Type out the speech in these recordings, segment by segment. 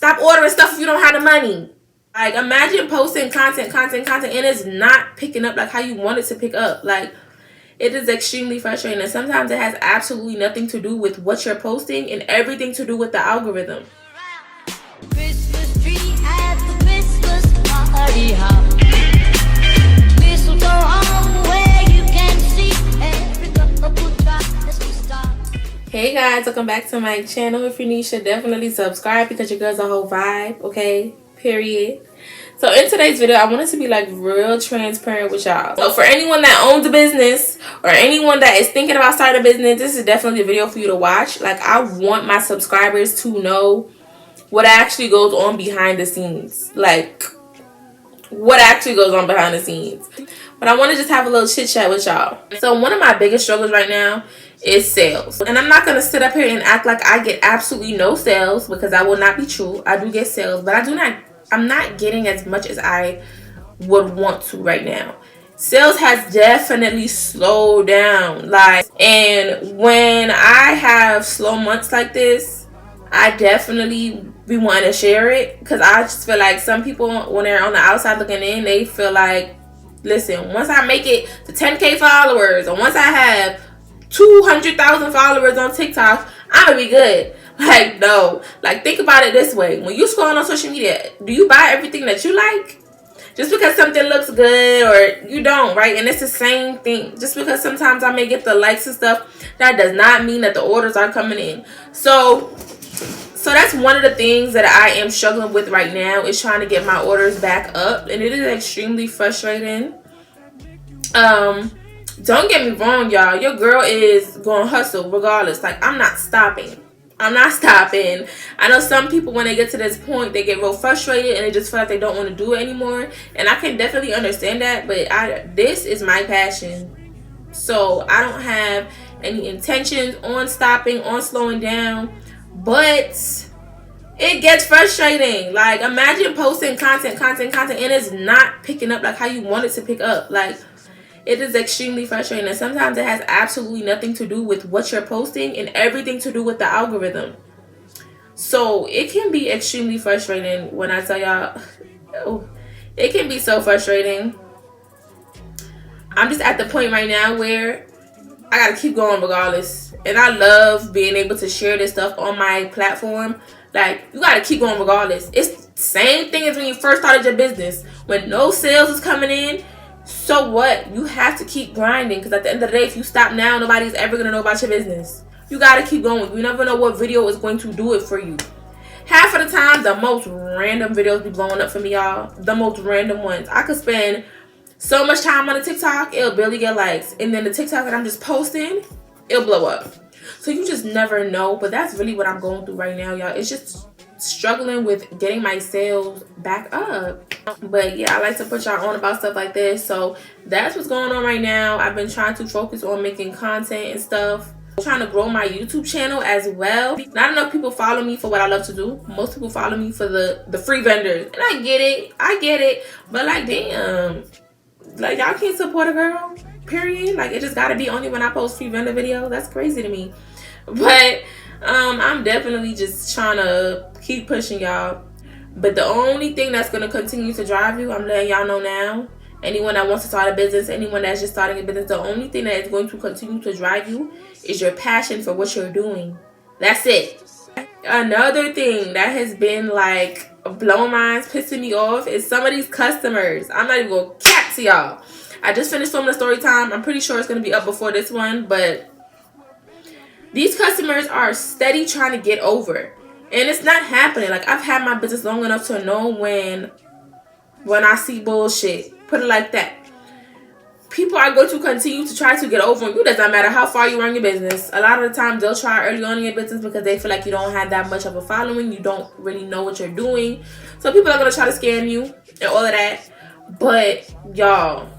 Stop ordering stuff if you don't have the money. Like, imagine posting content, and it's not picking up like how you want it to pick up. Like, it is extremely frustrating. And sometimes it has absolutely nothing to do with what you're posting and everything to do with the algorithm. Christmas tree at the Christmas party hop. Mistletoe on where you can see every couple drops to stop. Hey guys, welcome back to my channel. If you're new, you should definitely subscribe because your girl's a whole vibe, okay? Period. So in today's video, I wanted to be like real transparent with y'all. So for anyone that owns a business or anyone that is thinking about starting a business, this is definitely a video for you to watch. Like, I want my subscribers to know what actually goes on behind the scenes. Like, what actually goes on behind the scenes. But I want to just have a little chit chat with y'all. So one of my biggest struggles right now is sales. And I'm not going to sit up here and act like I get absolutely no sales, because that will not be true. I do get sales, but I'm not getting as much as I would want to right now. Sales has definitely slowed down. And when I have slow months like this, I definitely be wanting to share it, because I just feel like some people, when they're on the outside looking in, they feel like, listen, once I make it to 10K followers, or once I have 200,000 followers on TikTok, I'm gonna be good. Like, no. Like, think about it this way. When you scroll on social media, do you buy everything that you like? Just because something looks good, or you don't, right? And it's the same thing. Just because sometimes I may get the likes and stuff, that does not mean that the orders are coming in. So that's one of the things that I am struggling with right now, is trying to get my orders back up. And it is extremely frustrating. Don't get me wrong, y'all. Your girl is going to hustle regardless. Like, I'm not stopping. I know some people, when they get to this point, they get real frustrated and they just feel like they don't want to do it anymore. And I can definitely understand that. But this is my passion. So I don't have any intentions on stopping, on slowing down. But it gets frustrating. Like, imagine posting content, and it's not picking up like how you want it to pick up. Like, it is extremely frustrating. And sometimes it has absolutely nothing to do with what you're posting and everything to do with the algorithm. So it can be extremely frustrating when I tell y'all, oh, it can be so frustrating. I'm just at the point right now where I gotta keep going regardless. And I love being able to share this stuff on my platform. Like, you gotta keep going regardless. It's the same thing as when you first started your business. When no sales is coming in, so what? You have to keep grinding, because at the end of the day, if you stop now, nobody's ever gonna know about your business. You gotta keep going. You never know what video is going to do it for you. Half of the time, the most random videos be blowing up for me, y'all. The most random ones. I could spend so much time on a TikTok, it'll barely get likes. And then the TikTok that I'm just posting, it'll blow up. So you just never know. But that's really what I'm going through right now, y'all. It's just struggling with getting my sales back up. But yeah, I like to put y'all on about stuff like this. So that's what's going on right now. I've been trying to focus on making content and stuff. I'm trying to grow my YouTube channel as well. Not enough people follow me for what I love to do. Most people follow me for the free vendors. And I get it. But like, damn, like, y'all can't support a girl, period. Like, it just gotta be only when I post free vendor videos. That's crazy to me. But I'm definitely just trying to keep pushing, y'all. But the only thing that's going to continue to drive you, I'm letting y'all know now, anyone that wants to start a business, anyone that's just starting a business, the only thing that is going to continue to drive you is your passion for what you're doing. That's it. Another thing that has been like blowing minds, pissing me off, is some of these customers. I'm not even going to cap to y'all. I just finished filming a story time. I'm pretty sure it's going to be up before this one, but these customers are steady trying to get over. And it's not happening. Like, I've had my business long enough to know when I see bullshit. Put it like that. People are going to continue to try to get over you. It doesn't matter how far you are in your business. A lot of the time, they'll try early on in your business because they feel like you don't have that much of a following. You don't really know what you're doing. So people are going to try to scam you and all of that. But, y'all,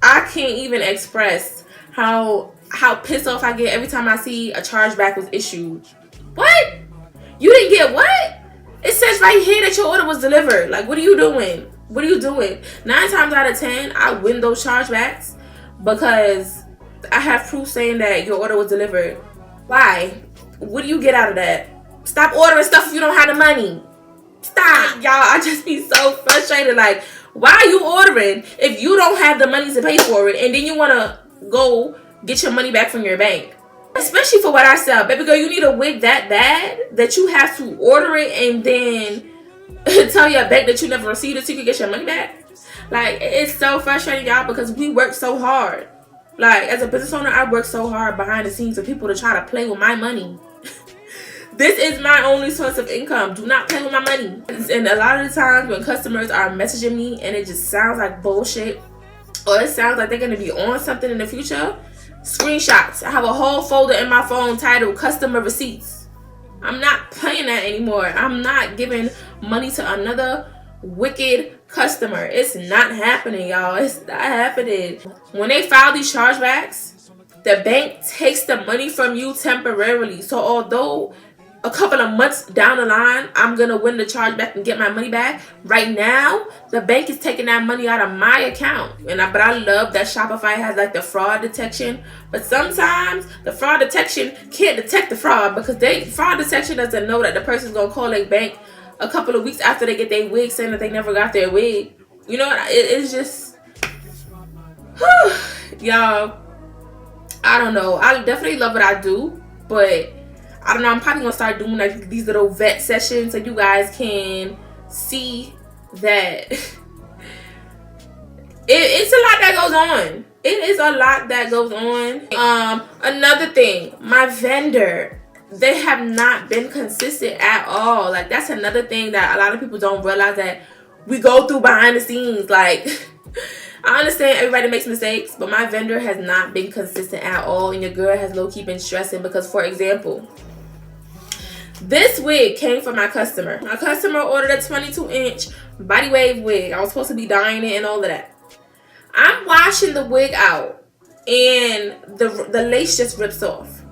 I can't even express how pissed off I get every time I see a chargeback was issued. What? You didn't get what? It says right here that your order was delivered. Like, what are you doing? 9 times out of 10, I win those chargebacks because I have proof saying that your order was delivered. Why? What do you get out of that? Stop ordering stuff if you don't have the money. Stop, y'all. I just be so frustrated. Like, why are you ordering if you don't have the money to pay for it, and then you want to go get your money back from your bank? Especially for what I sell. Baby girl, you need a wig that bad that you have to order it and then tell your bank that you never received it so you can get your money back. Like, it's so frustrating, y'all, because we work so hard. Like, as a business owner, I work so hard behind the scenes for people to try to play with my money. This is my only source of income. Do not play with my money. And a lot of the times when customers are messaging me and it just sounds like bullshit, or it sounds like they're going to be on something in the future, screenshots. I have a whole folder in my phone titled customer receipts. I'm not playing that anymore. I'm not giving money to another wicked customer. It's not happening, y'all. It's not happening. When they file these chargebacks, the bank takes the money from you temporarily. So although a couple of months down the line, I'm going to win the chargeback and get my money back, right now, the bank is taking that money out of my account. But I love that Shopify has like the fraud detection. But sometimes the fraud detection can't detect the fraud because fraud detection doesn't know that the person's going to call their bank a couple of weeks after they get their wig saying that they never got their wig. You know what? It's just... y'all, I don't know. I definitely love what I do, but I don't know. I'm probably going to start doing like these little vet sessions so you guys can see that it's a lot that goes on. It is a lot that goes on. Another thing, my vendor, they have not been consistent at all. Like, that's another thing that a lot of people don't realize that we go through behind the scenes. Like, I understand everybody makes mistakes, but my vendor has not been consistent at all, and your girl has low-key been stressing because, for example, this wig came from my customer. My customer ordered a 22-inch body wave wig. I was supposed to be dyeing it and all of that. I'm washing the wig out, and the lace just rips off.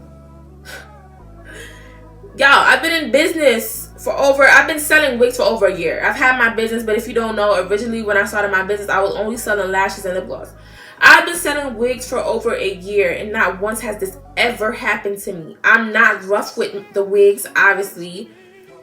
Y'all, I've been in business I've been selling wigs for over a year. I've had my business, but if you don't know, originally when I started my business, I was only selling lashes and lip gloss. I've been selling wigs for over a year, and not once has this ever happened to me. I'm not rough with the wigs, obviously.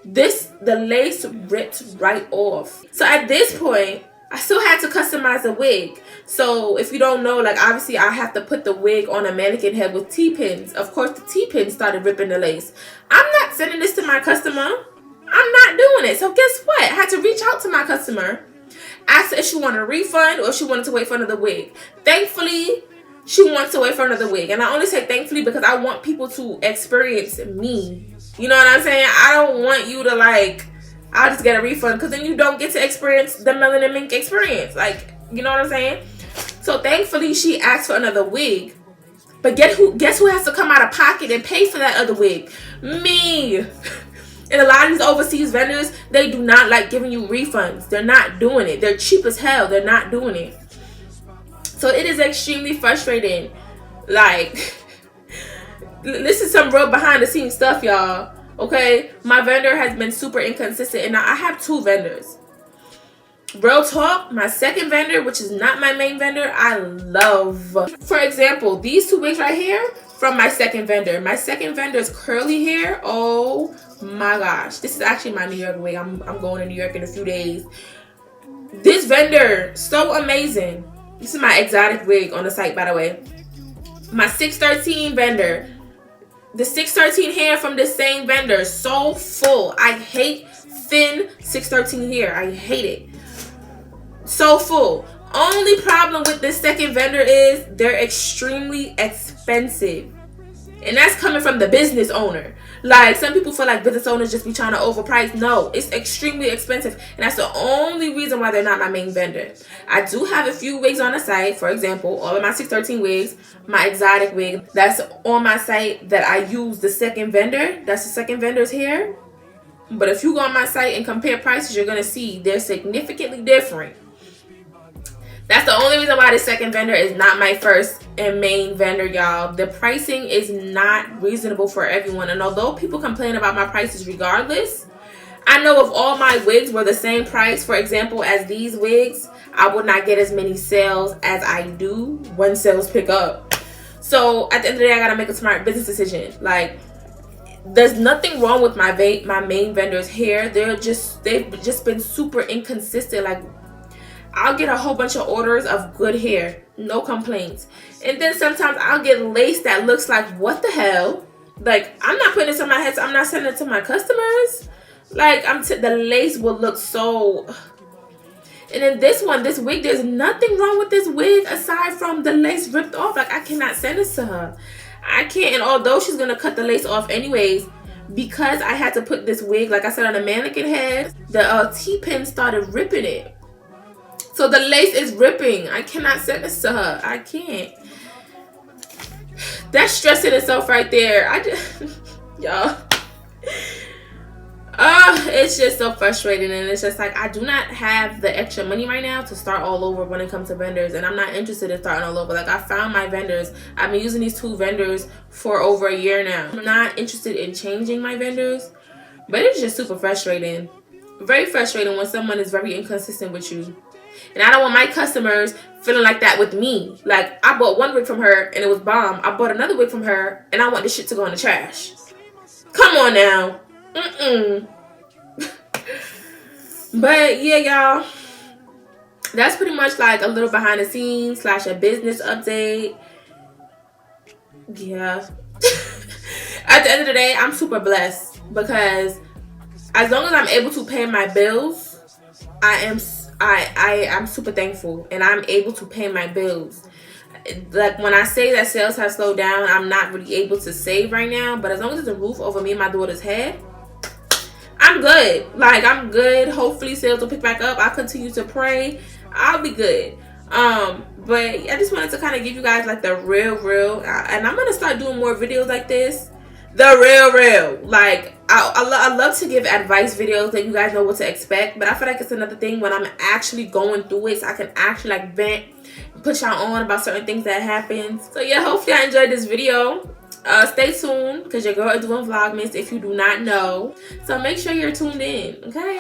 The lace ripped right off. So at this point, I still had to customize the wig. So if you don't know, like, obviously I have to put the wig on a mannequin head with T-pins. Of course, the T-pins started ripping the lace. I'm not sending this to my customer. I'm not doing it. So guess what? I had to reach out to my customer, ask her if she wanted a refund or if she wanted to wait for another wig. Thankfully, she wants to wait for another wig. And I only say thankfully because I want people to experience me. You know what I'm saying? I don't want you to, like, I'll just get a refund, because then you don't get to experience the Melanin Minx experience. Like, you know what I'm saying? So thankfully she asked for another wig. But guess who has to come out of pocket and pay for that other wig? Me. And a lot of these overseas vendors, they do not like giving you refunds. They're not doing it. They're cheap as hell. They're not doing it. So it is extremely frustrating. Like, this is some real behind the scenes stuff, y'all. Okay, my vendor has been super inconsistent, and now I have two vendors. Real talk, my second vendor, which is not my main vendor, I love. For example, these two wigs right here from my second vendor. My second vendor's curly hair. Oh my gosh, this is actually my New York wig. I'm going to New York in a few days. This vendor, so amazing. This is my exotic wig on the site, by the way. My 613 vendor. The 613 hair from the same vendor, so full. I hate thin 613 hair. I hate it. So full. Only problem with this second vendor is they're extremely expensive. And that's coming from the business owner. Like, some people feel like business owners just be trying to overprice. No, it's extremely expensive. And that's the only reason why they're not my main vendor. I do have a few wigs on the site. For example, all of my 613 wigs, my exotic wig, that's on my site that I use the second vendor. That's the second vendor's hair. But if you go on my site and compare prices, you're going to see they're significantly different. That's the only reason why the second vendor is not my first and main vendor, y'all. The pricing is not reasonable for everyone. And although people complain about my prices regardless, I know if all my wigs were the same price, for example, as these wigs, I would not get as many sales as I do when sales pick up. So at the end of the day, I got to make a smart business decision. Like, There's nothing wrong with my main vendors here. They've just been super inconsistent. Like, I'll get a whole bunch of orders of good hair, no complaints, and then sometimes I'll get lace that looks like, what the hell? Like, I'm not putting this on my head, so I'm not sending it to my customers. Like, the lace will look so. And then this wig, there's nothing wrong with this wig aside from the lace ripped off. Like, I cannot send this to her. I can't. And although she's gonna cut the lace off anyways, because I had to put this wig, like I said, on a mannequin head, the T-pin started ripping it. So the lace is ripping. I cannot send this to her. I can't. That's stressing itself right there. I just, y'all. It's just so frustrating, and it's just like, I do not have the extra money right now to start all over when it comes to vendors, and I'm not interested in starting all over. Like, I found my vendors. I've been using these 2 vendors for over a year now. I'm not interested in changing my vendors, but it's just super frustrating. Very frustrating when someone is very inconsistent with you. And I don't want my customers feeling like that with me. Like, I bought one wig from her and it was bomb. I bought another wig from her and I want this shit to go in the trash. Come on now. But yeah, y'all, that's pretty much like a little behind the scenes / a business update. Yeah. At the end of the day, I'm super blessed because as long as I'm able to pay my bills, I'm super thankful, and I'm able to pay my bills. Like, when I say that sales have slowed down, I'm not really able to save right now, but as long as there's a roof over me and my daughter's head, I'm good. Like, I'm good. Hopefully sales will pick back up. I'll continue to pray. I'll be good. But I just wanted to kind of give you guys like the real, and I'm gonna start doing more videos like this. The real. Like, I love to give advice videos that you guys know what to expect, but I feel like it's another thing when I'm actually going through it, so I can actually like vent, put y'all on about certain things that happen. So yeah, hopefully I enjoyed this video. Stay tuned because your girl is doing Vlogmas if you do not know. So make sure you're tuned in, okay?